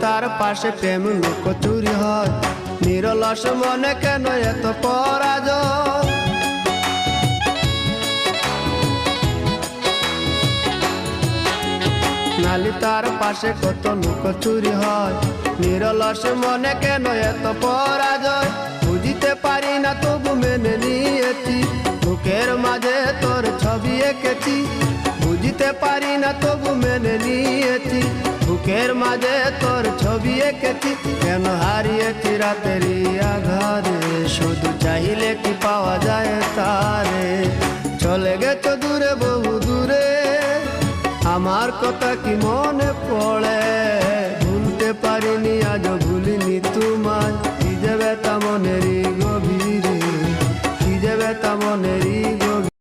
তার পাশে প্রেম লুকোচুরি হয়, নিরলস মনে কেন এত পরাজয়। নালি তার পাশে কত লুকোচুরি হয়, নিরলস মনে কেন এত পরাজয়। বুঝিতে পারি না তবু মেনে নিয়েছি, বুকের মাঝে তোর ছবি এঁকেছি। বুঝিতে পারি না তবু মেনে নিয়েছি, বুকের মাঝে তোর ছবি এঁকেছি। কেন হারিয়েছি রাতেরই আধারে, শুধু চাইলে কি পাওয়া যায় তারে। চলে গেছো দূরে বহু দূরে, আমার কথা কি মনে পড়ে। ভুলতে পারিনি আজও ভুলিনি তোমায়, কি যে ব্যথা মনেরই গভীরে, কি যে ব্যথা মনেরই গভীরে।